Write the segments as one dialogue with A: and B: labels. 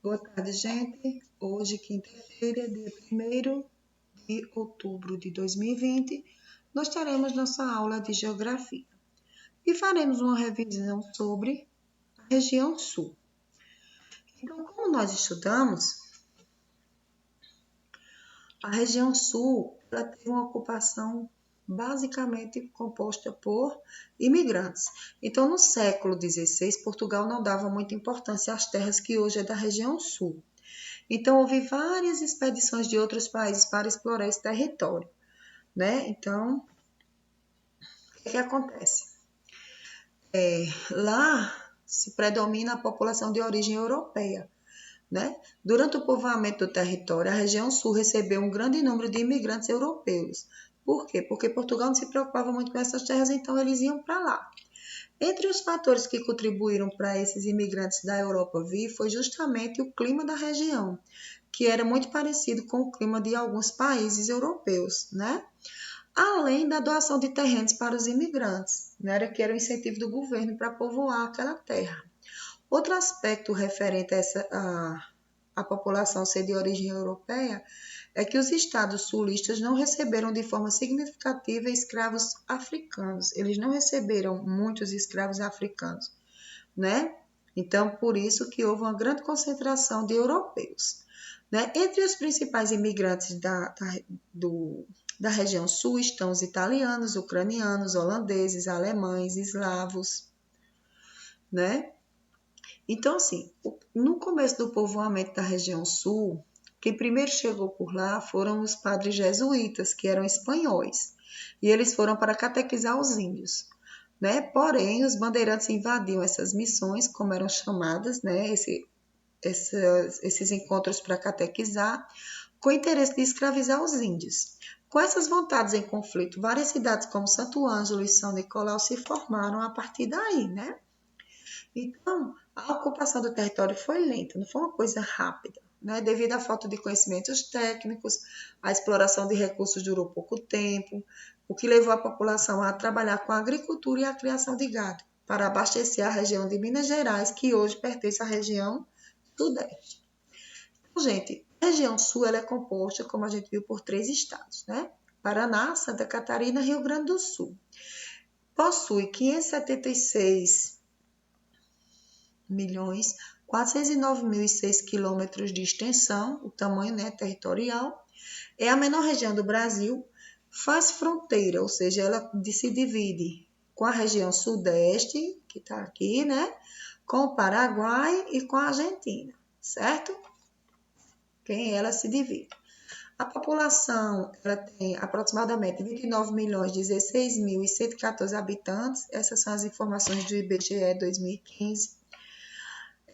A: Boa tarde, gente. Hoje, quinta-feira, dia 1º de outubro de 2020, nós teremos nossa aula de Geografia e faremos uma revisão sobre a região Sul. Então, como nós estudamos, a região Sul ela tem uma ocupação basicamente composta por imigrantes. Então, no século XVI, Portugal não dava muita importância às terras que hoje é da região Sul. Então, houve várias expedições de outros países para explorar esse território, né? Então, o que acontece? Lá se predomina a população de origem europeia, né? Durante o povoamento do território, a região sul recebeu um grande número de imigrantes europeus. Por quê? Porque Portugal não se preocupava muito com essas terras, então eles iam para lá. Entre os fatores que contribuíram para esses imigrantes da Europa vir foi justamente o clima da região, que era muito parecido com o clima de alguns países europeus, né? Além da doação de terrenos para os imigrantes, né? Que era o incentivo do governo para povoar aquela terra. Outro aspecto referente a população ser de origem europeia é que os estados sulistas não receberam de forma significativa escravos africanos. Eles não receberam muitos escravos africanos, né? Então, por isso que houve uma grande concentração de europeus, né? Entre os principais imigrantes da região sul estão os italianos, ucranianos, holandeses, alemães, eslavos, né? Então, assim, no começo do povoamento da região sul, quem primeiro chegou por lá foram os padres jesuítas, que eram espanhóis, e eles foram para catequizar os índios, né? Porém, os bandeirantes invadiam essas missões, como eram chamadas, né? Esses encontros para catequizar, com o interesse de escravizar os índios. Com essas vontades em conflito, várias cidades como Santo Ângelo e São Nicolau se formaram a partir daí, né? Então, a ocupação do território foi lenta, não foi uma coisa rápida, né? Devido à falta de conhecimentos técnicos, a exploração de recursos durou pouco tempo, o que levou a população a trabalhar com a agricultura e a criação de gado, para abastecer a região de Minas Gerais, que hoje pertence à região Sudeste. Então, gente, a região Sul ela é composta, como a gente viu, por 3 estados, né? Paraná, Santa Catarina e Rio Grande do Sul. Possui 576.409.006 quilômetros de extensão, o tamanho, né, territorial. É a menor região do Brasil, faz fronteira, ou seja, ela se divide com a região Sudeste, que está aqui, né, com o Paraguai e com a Argentina, certo? Quem ela se divide. A população ela tem aproximadamente 29.016.114 habitantes. Essas são as informações do IBGE 2015.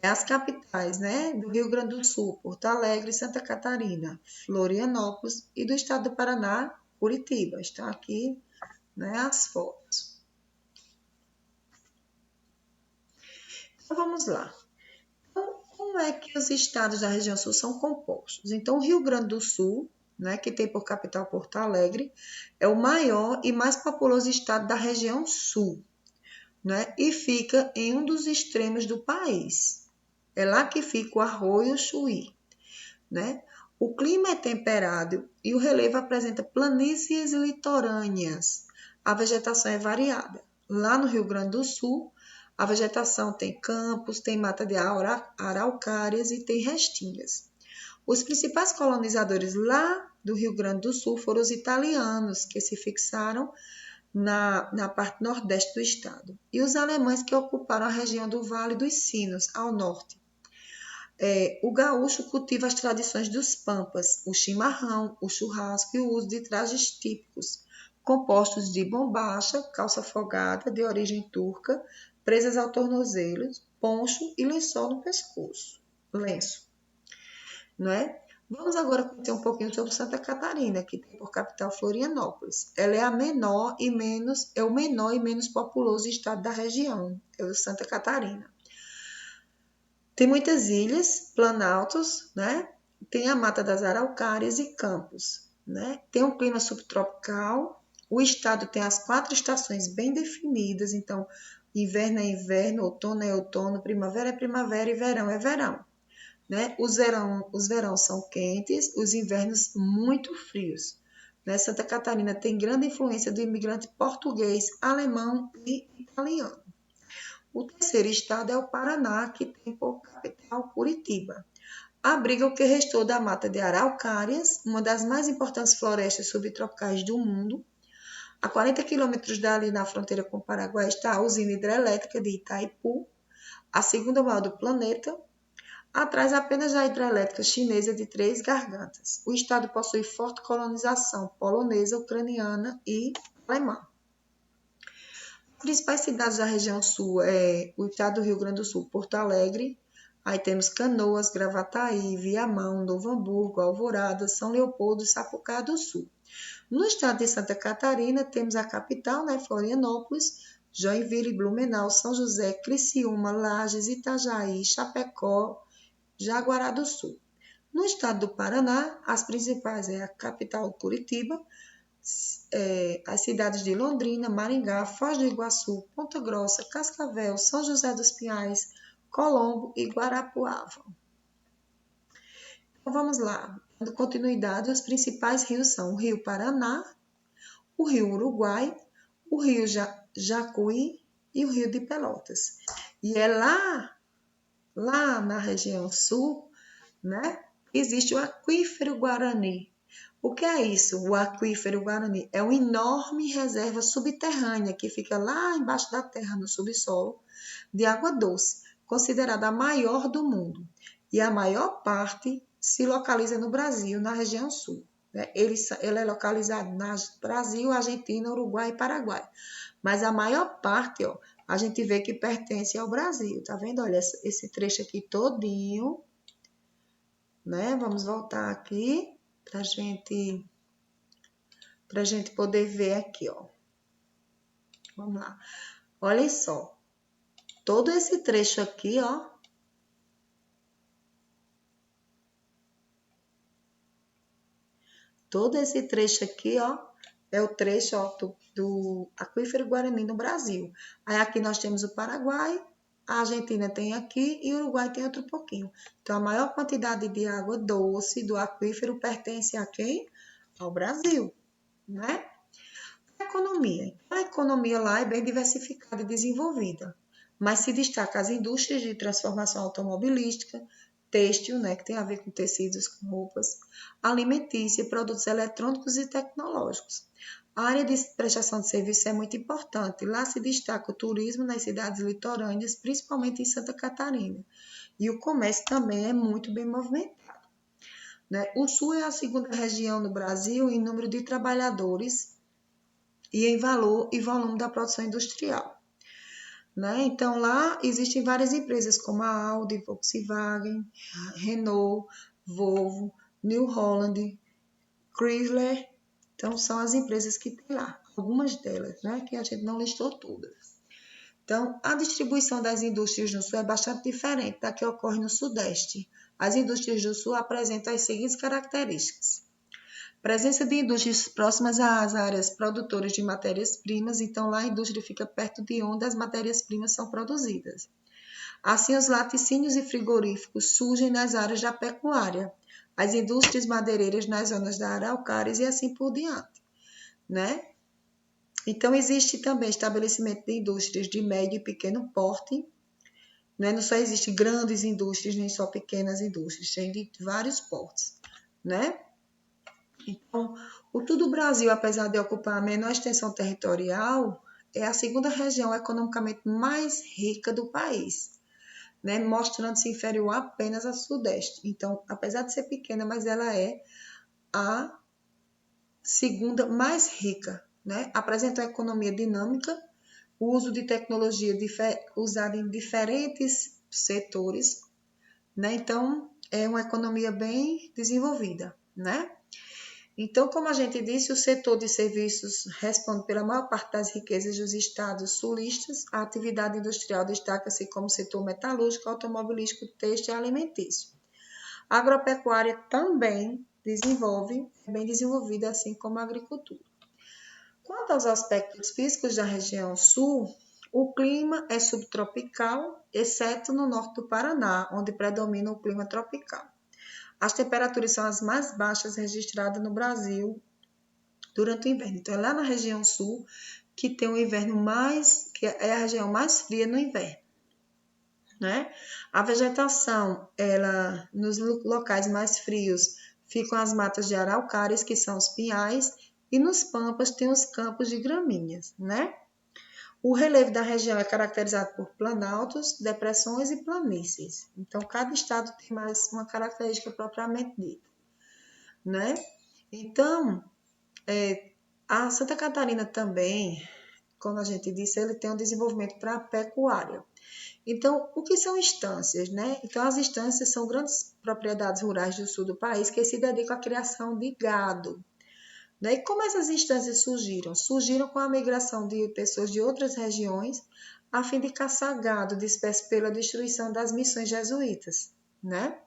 A: As capitais, né, do Rio Grande do Sul, Porto Alegre, Santa Catarina, Florianópolis e do estado do Paraná, Curitiba. Estão aqui, né, as fotos. Então, vamos lá. Então, como é que os estados da região sul são compostos? Então, o Rio Grande do Sul, né, que tem por capital Porto Alegre, é o maior e mais populoso estado da região sul, né, e fica em um dos extremos do país. É lá que fica o Arroio Chuí, né? O clima é temperado e o relevo apresenta planícies litorâneas. A vegetação é variada. Lá no Rio Grande do Sul, a vegetação tem campos, tem mata de araucárias e tem restingas. Os principais colonizadores lá do Rio Grande do Sul foram os italianos, que se fixaram na parte nordeste do estado, e os alemães que ocuparam a região do Vale dos Sinos, ao norte. O gaúcho cultiva as tradições dos pampas, o chimarrão, o churrasco e o uso de trajes típicos, compostos de bombacha, calça folgada de origem turca, presas ao tornozelo, poncho e lençol no pescoço. Lenço, não é? Vamos agora conhecer um pouquinho sobre Santa Catarina, que tem por capital Florianópolis. Ela é o menor e menos populoso estado da região, é o Santa Catarina. Tem muitas ilhas, planaltos, né? Tem a mata das araucárias e campos, né? Tem um clima subtropical O estado tem as 4 estações bem definidas, então inverno é inverno, outono é outono, primavera é primavera e verão é verão. Né? Os verões são quentes, os invernos muito frios. Né? Santa Catarina tem grande influência do imigrante português, alemão e italiano. O terceiro estado é o Paraná, que tem por capital Curitiba. Abriga o que restou da mata de araucárias, uma das mais importantes florestas subtropicais do mundo. A 40 quilômetros dali, na fronteira com o Paraguai, está a usina hidrelétrica de Itaipu, a segunda maior do planeta. Atrás apenas a hidrelétrica chinesa de Três Gargantas. O estado possui forte colonização polonesa, ucraniana e alemã. As principais cidades da região sul é o estado do Rio Grande do Sul, Porto Alegre. Aí temos Canoas, Gravataí, Viamão, Novo Hamburgo, Alvorada, São Leopoldo e Sapucaí do Sul. No estado de Santa Catarina, temos a capital, né, Florianópolis, Joinville, Blumenau, São José, Criciúma, Lages, Itajaí, Chapecó, Jaguará do Sul. No estado do Paraná, as principais é a capital Curitiba, as cidades de Londrina, Maringá, Foz do Iguaçu, Ponta Grossa, Cascavel, São José dos Pinhais, Colombo e Guarapuava. Então vamos lá, dando continuidade, os principais rios são o Rio Paraná, o Rio Uruguai, o Rio Jacuí e o Rio de Pelotas. E é lá na região sul, né, existe o Aquífero Guarani. O que é isso? O Aquífero Guarani é uma enorme reserva subterrânea que fica lá embaixo da terra, no subsolo, de água doce, considerada a maior do mundo. E a maior parte se localiza no Brasil, na região sul. Ele é localizado no Brasil, Argentina, Uruguai e Paraguai. Mas a maior parte, ó, a gente vê que pertence ao Brasil. Tá vendo? Olha esse trecho aqui todinho. Né? Vamos voltar aqui para gente poder ver aqui, ó. Vamos lá. Olhem só. Todo esse trecho aqui, ó. Todo esse trecho aqui, ó, é o trecho, ó, do Aquífero Guarani no Brasil. Aí aqui nós temos o Paraguai, a Argentina tem aqui e o Uruguai tem outro pouquinho. Então, a maior quantidade de água doce do aquífero pertence a quem? Ao Brasil, né? A economia. A economia lá é bem diversificada e desenvolvida, mas se destaca as indústrias de transformação automobilística, têxtil, né, que tem a ver com tecidos, com roupas, alimentícia, produtos eletrônicos e tecnológicos. A área de prestação de serviço é muito importante. Lá se destaca o turismo nas cidades litorâneas, principalmente em Santa Catarina. E o comércio também é muito bem movimentado. Né? O Sul é a segunda região no Brasil em número de trabalhadores e em valor e volume da produção industrial. Né? Então, lá existem várias empresas como a Audi, Volkswagen, Renault, Volvo, New Holland, Chrysler. Então, são as empresas que tem lá, algumas delas, né? Que a gente não listou todas. Então, a distribuição das indústrias no Sul é bastante diferente da que ocorre no Sudeste. As indústrias do Sul apresentam as seguintes características. Presença de indústrias próximas às áreas produtoras de matérias-primas, então lá a indústria fica perto de onde as matérias-primas são produzidas. Assim, os laticínios e frigoríficos surgem nas áreas da pecuária, as indústrias madeireiras nas zonas da araucárias e assim por diante, né? Então, existe também estabelecimento de indústrias de médio e pequeno porte, né? Não só existem grandes indústrias, nem só pequenas indústrias, tem de vários portes, né? Então, o Sul Brasil, apesar de ocupar a menor extensão territorial, é a segunda região economicamente mais rica do país, né? Mostrando-se inferior apenas ao Sudeste. Então, apesar de ser pequena, mas ela é a segunda mais rica, né? Apresenta uma economia dinâmica, o uso de tecnologia usada em diferentes setores, né? Então, é uma economia bem desenvolvida, né? Então, como a gente disse, o setor de serviços responde pela maior parte das riquezas dos estados sulistas. A atividade industrial destaca-se como setor metalúrgico, automobilístico, têxtil e alimentício. A agropecuária também é bem desenvolvida, assim como a agricultura. Quanto aos aspectos físicos da região sul, o clima é subtropical, exceto no norte do Paraná, onde predomina o clima tropical. As temperaturas são as mais baixas registradas no Brasil durante o inverno. Então, é lá na região sul que tem o inverno mais, que é a região mais fria no inverno, né? A vegetação, ela, nos locais mais frios, ficam as matas de araucárias, que são os pinhais, e nos pampas tem os campos de gramíneas, né? O relevo da região é caracterizado por planaltos, depressões e planícies. Então, cada estado tem mais uma característica propriamente dita, né? Então, a Santa Catarina também, como a gente disse, ele tem um desenvolvimento para a pecuária. Então, o que são estâncias, né? Então, as estâncias são grandes propriedades rurais do sul do país que se dedicam à criação de gado. Né? E como essas instâncias surgiram? Surgiram com a migração de pessoas de outras regiões a fim de caçar gado disperso pela destruição das missões jesuítas, né?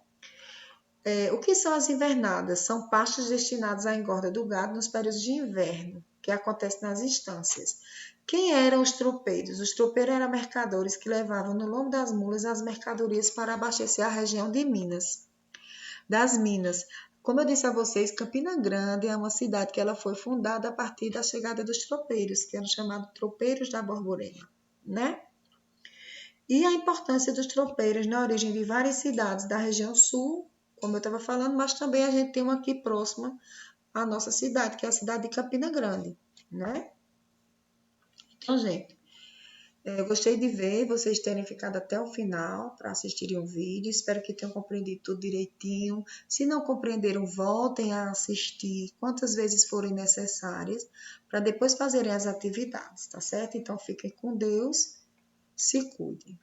A: O que são as invernadas? São pastos destinados à engorda do gado nos períodos de inverno, que acontece nas estâncias. Quem eram os tropeiros? Os tropeiros eram mercadores que levavam no lombo das mulas as mercadorias para abastecer a região de Minas, das Minas. Como eu disse a vocês, Campina Grande é uma cidade que ela foi fundada a partir da chegada dos tropeiros, que eram chamados tropeiros da Borborema, né? E a importância dos tropeiros na origem de várias cidades da região sul, como eu estava falando, mas também a gente tem uma aqui próxima à nossa cidade, que é a cidade de Campina Grande, né? Então, gente, eu gostei de ver vocês terem ficado até o final para assistirem o vídeo. Espero que tenham compreendido tudo direitinho. Se não compreenderam, voltem a assistir quantas vezes forem necessárias para depois fazerem as atividades, tá certo? Então, fiquem com Deus, se cuidem.